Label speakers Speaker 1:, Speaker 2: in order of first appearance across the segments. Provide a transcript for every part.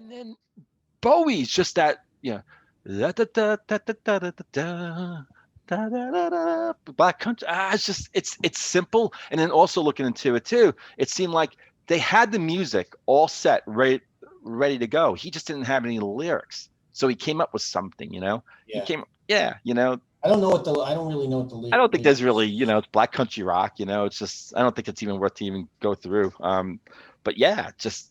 Speaker 1: And then Bowie's just that, da da da da da da da da. Da, da, da, da, Black Country. It's simple, and then also looking into it too, it seemed like they had the music all set, ready to go. He just didn't have any lyrics, so he came up with something. He
Speaker 2: Yeah.
Speaker 1: came, yeah.
Speaker 2: I don't really know what the
Speaker 1: I don't think there's
Speaker 2: lyrics.
Speaker 1: really, it's Black Country Rock. It's just I don't think it's even worth to even go through. But yeah, just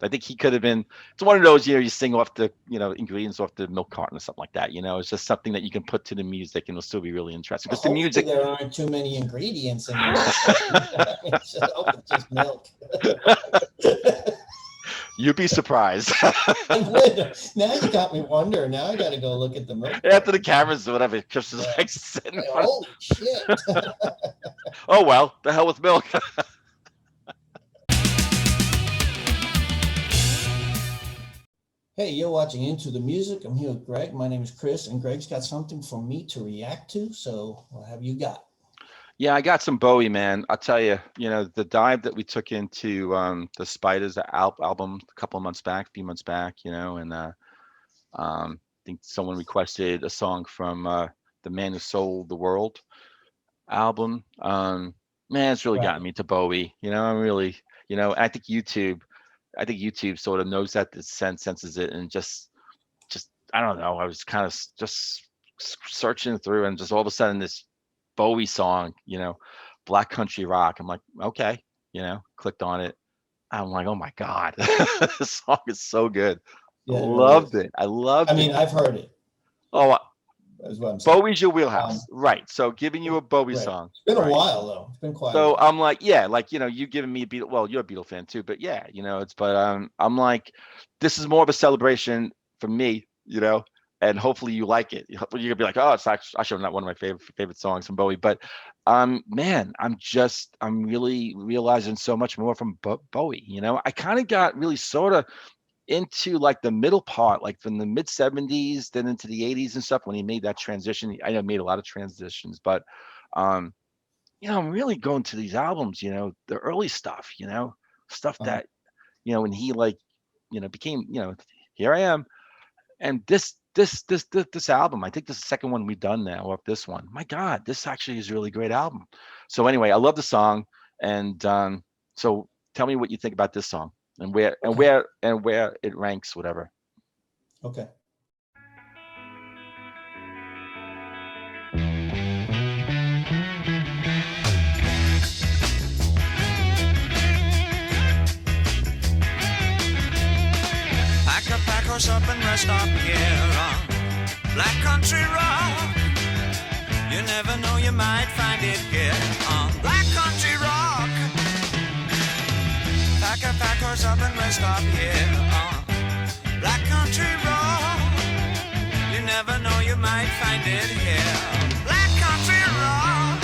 Speaker 1: I think he could have been. It's one of those, you sing off the, ingredients off the milk carton or something like that. It's just something that you can put to the music and it'll still be really interesting
Speaker 2: Well,
Speaker 1: because the
Speaker 2: hopefully
Speaker 1: music.
Speaker 2: there aren't too many ingredients in the milk carton. I mean, I hope it's just milk.
Speaker 1: You'd be surprised.
Speaker 2: I would. Now you got me wondering. Now I got to go look at the milk
Speaker 1: After
Speaker 2: carton.
Speaker 1: the cameras or whatever, Chris is like sitting in front.
Speaker 2: Holy shit.
Speaker 1: Oh well, the hell with milk.
Speaker 2: Hey, you're watching Into the Music. I'm here with Greg. My name is Chris, and Greg's got something for me to react to. So what have you got?
Speaker 1: Yeah, I got some Bowie, man. I'll tell you, the dive that we took into the Spiders album a couple of months back, a few months back, and I think someone requested a song from the Man Who Sold the World album. Man, it's really gotten
Speaker 2: Right.
Speaker 1: me to Bowie. I'm really, I think YouTube sort of knows that, it senses it, and just I don't know. I was kind of just searching through, and just all of a sudden this Bowie song, Black Country Rock. I'm like, okay, clicked on it. I'm like, oh my God, this song is so good.
Speaker 2: Yeah, it really
Speaker 1: Loved
Speaker 2: is.
Speaker 1: it. I loved
Speaker 2: I
Speaker 1: it.
Speaker 2: mean, I've heard it.
Speaker 1: Oh,
Speaker 2: Is what I'm saying.
Speaker 1: Bowie's your wheelhouse, right? So giving you a Bowie
Speaker 2: Right.
Speaker 1: song.
Speaker 2: It's been a
Speaker 1: right.
Speaker 2: while though. It's been quite a
Speaker 1: So
Speaker 2: while.
Speaker 1: I'm like, yeah, like you giving me a Beatle. Well, you're a Beatle fan too, but yeah, I'm like, this is more of a celebration for me, and hopefully you like it. You're gonna be like, oh, it's actually not one of my favorite songs from Bowie, but man, I'm really realizing so much more from Bowie. I kind of got really sort of into like the middle part, like from the mid 70s, then into the 80s and stuff when he made that transition. I know he made a lot of transitions, but um I'm really going to these albums, the early stuff, stuff
Speaker 2: Uh-huh.
Speaker 1: that, when he like, became, here I am. And this album, I think this is the second one we've done now of this one. My God, this actually is a really great album. So anyway, I love the song. And so tell me what you think about this song and
Speaker 2: Okay.
Speaker 1: where it ranks, whatever.
Speaker 2: Okay.
Speaker 3: Pack us up and rest up here on Black Country Rock. You never know, you might find it here on Black Country Rock. Pack us up and rest up here on Black Country Rock. You never know, you might find it here. Black Country Rock.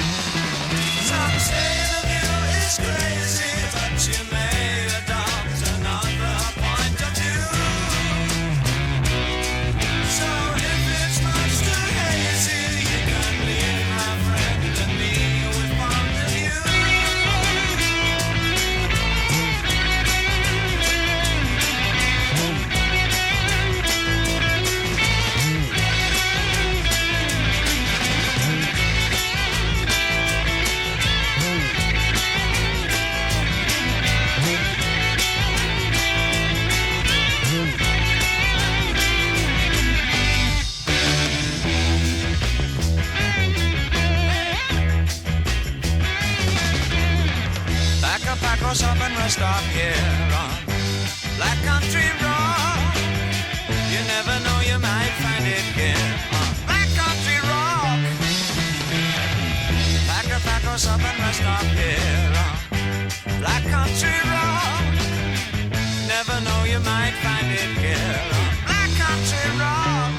Speaker 3: Some say the view is crazy, but you may adopt another point of view. So if it's much too hazy, you can leave my friend and me with one of you. Pack us up and rest up here on Black Country Rock. You never know, you might find it here on Black Country Rock. Pack us up and rest up here on Black Country Rock. Never know, you might find it here on Black Country Rock.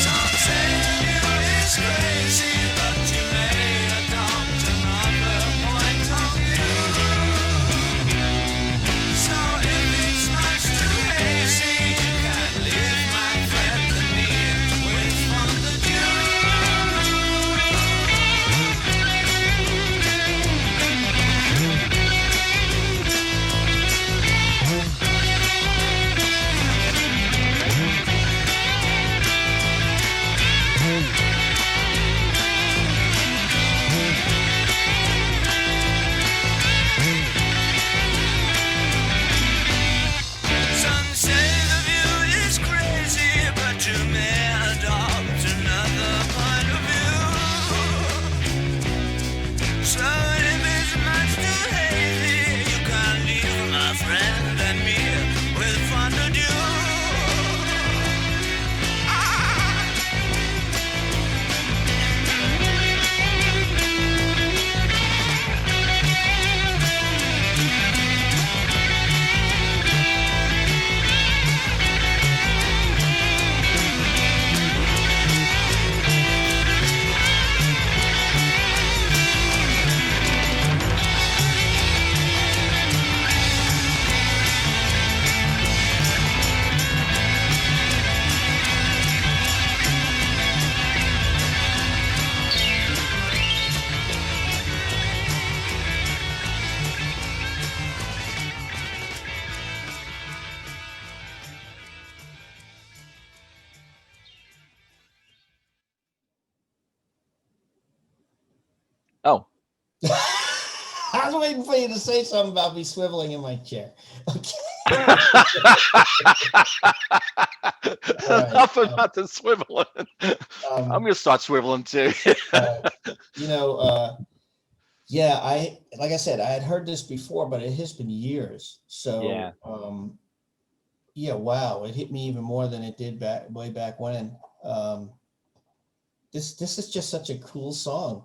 Speaker 3: Some say you is crazy, but you may adopt another point of view. So if it's much too hazy, you can leave my friend and me with from the dew.
Speaker 2: waiting for you to say something about me swiveling in my chair. Okay. All right.
Speaker 1: Enough about the swiveling. I'm gonna start swiveling too.
Speaker 2: You know, yeah, like I said, I had heard this before, but it has been years.
Speaker 1: Yeah.
Speaker 2: So, yeah, wow, it hit me even more than it did way back when. This is just such a cool song,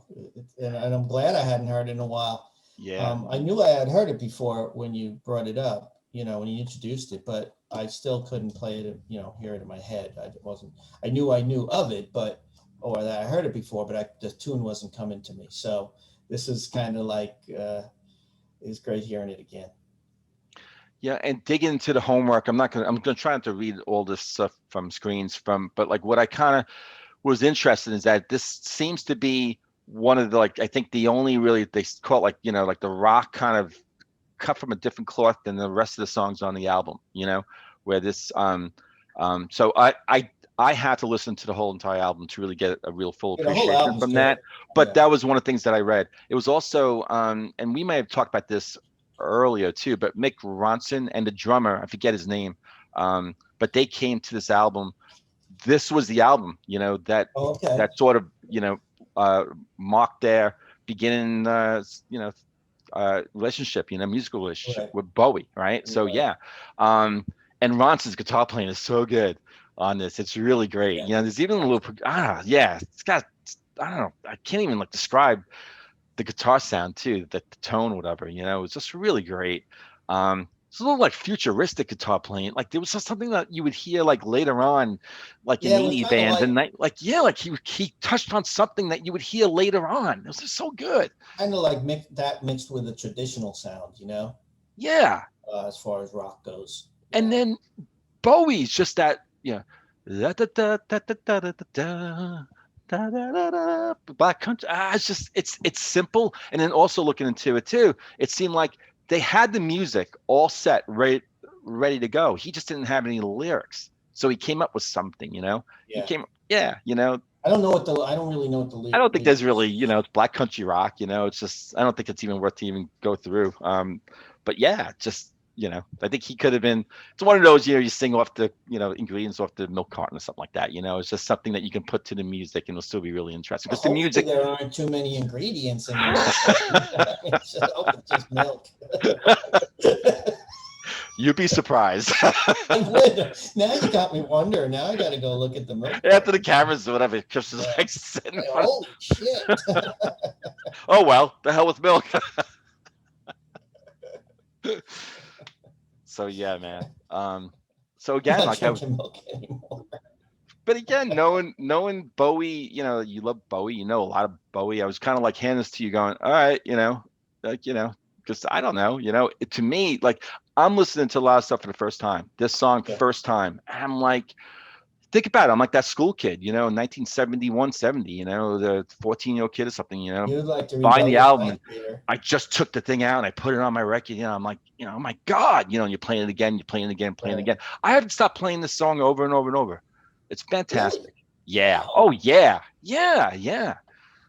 Speaker 2: and I'm glad I hadn't heard it in a while.
Speaker 1: Yeah.
Speaker 2: I knew I had heard it before when you brought it up, when you introduced it, but I still couldn't play it, hear it in my head. I knew of it, or that I heard it before, but the tune wasn't coming to me. So this is kind of like, it's great hearing it again.
Speaker 1: Yeah, and digging into the homework, I'm gonna try not to read all this stuff from screens but like what I kind of was interested in is that this seems to be one of the, like, I think the only really, they call it, like, like the rock kind of cut from a different cloth than the rest of the songs on the album, where this so I had to listen to the whole entire album to really get a real full
Speaker 2: Yeah, the whole
Speaker 1: appreciation
Speaker 2: album's
Speaker 1: from
Speaker 2: good.
Speaker 1: that. But
Speaker 2: Yeah.
Speaker 1: that was one of the things that I read. It was also and we may have talked about this earlier too, but Mick Ronson and the drummer, I forget his name, but they came to this album. This was the album, that
Speaker 2: Okay.
Speaker 1: that sort of, marked their beginning, relationship, musical relationship
Speaker 2: Right.
Speaker 1: with Bowie, right? So
Speaker 2: Right.
Speaker 1: yeah, and Ronson's guitar playing is so good on this. It's really great.
Speaker 2: Yeah.
Speaker 1: There's even a little, yeah, it's got, I don't know, I can't even like describe the guitar sound too, the tone, whatever, it's just really great. It's a little like futuristic guitar playing. Like there was just something that you would hear like later on, like in
Speaker 2: Yeah, it was
Speaker 1: 80s
Speaker 2: kind of
Speaker 1: bands, and
Speaker 2: like
Speaker 1: he touched on something that you would hear later on. It was just so good.
Speaker 2: mixed with the traditional sound,
Speaker 1: Yeah.
Speaker 2: as far as rock goes.
Speaker 1: And
Speaker 2: Yeah.
Speaker 1: then Bowie's just that, da, da, da, da, da, da, da, da, da, da, da, Black Country. It's simple. And then also looking into it too, it seemed like they had the music all set, ready to go. He just didn't have any lyrics. So he came up with something, He
Speaker 2: Yeah.
Speaker 1: came,
Speaker 2: I don't really know what the
Speaker 1: I don't think there's
Speaker 2: lyrics.
Speaker 1: really, it's Black Country rock, it's just, I don't think it's even worth to even go through. But yeah, just, I think he could have been, it's one of those, you sing off the, ingredients off the milk carton or something like that, it's just something that you can put to the music and it'll still be really interesting.
Speaker 2: Well,
Speaker 1: Because the
Speaker 2: hopefully
Speaker 1: music,
Speaker 2: there aren't too many ingredients in it. It's just milk.
Speaker 1: you'd be surprised.
Speaker 2: I would. Now you got me wondering. Now I got to go look at the milk.
Speaker 1: After the cameras or whatever, Chris is like sitting in front of,
Speaker 2: Holy shit.
Speaker 1: oh, well, the hell with milk. So yeah, man. So again,
Speaker 2: I'm not
Speaker 1: like I was,
Speaker 2: drinking milk anymore.
Speaker 1: but again, knowing Bowie, you love Bowie, a lot of Bowie. I was kind of like handing this to you, going, all right, like because I don't know, to me, like I'm listening to a lot of stuff for the first time. This song,
Speaker 2: Yeah.
Speaker 1: first time, I'm like, think about it. I'm like that school kid, in 1971, 70, the 14-year-old kid or something,
Speaker 2: You'd like to
Speaker 1: buying the album.
Speaker 2: Night Theater.
Speaker 1: I just took the thing out and I put it on my record. I'm like, oh my God, and you're playing it again, you're playing it again, playing it
Speaker 2: Right.
Speaker 1: again. I haven't stopped playing this song over and over and over. It's fantastic.
Speaker 2: Really?
Speaker 1: Yeah.
Speaker 2: Wow.
Speaker 1: Oh yeah. Yeah. Yeah.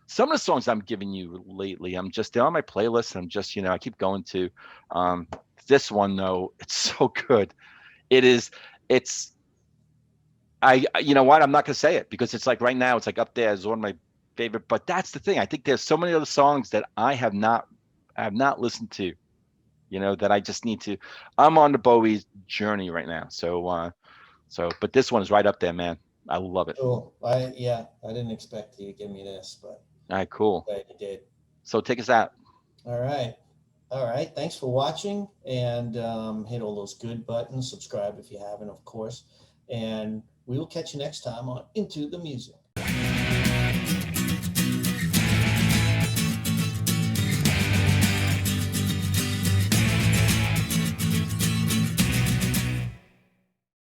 Speaker 1: Some of the songs I'm giving you lately, they're on my playlist. And I'm just, I keep going to, this one though. It's so good. You know what? I'm not going to say it because it's like right now, it's like up there as one of my favorite, but that's the thing. I think there's so many other songs that I have not listened to, that I just need to. I'm on the Bowie's journey right now. But this one is right up there, man. I love it.
Speaker 2: Cool. I didn't expect you to give me this, but
Speaker 1: All right, cool.
Speaker 2: glad you did.
Speaker 1: So take us out.
Speaker 2: All right. Thanks for watching, and hit all those good buttons. Subscribe if you haven't, of course. And we will catch you next time on Into the Music.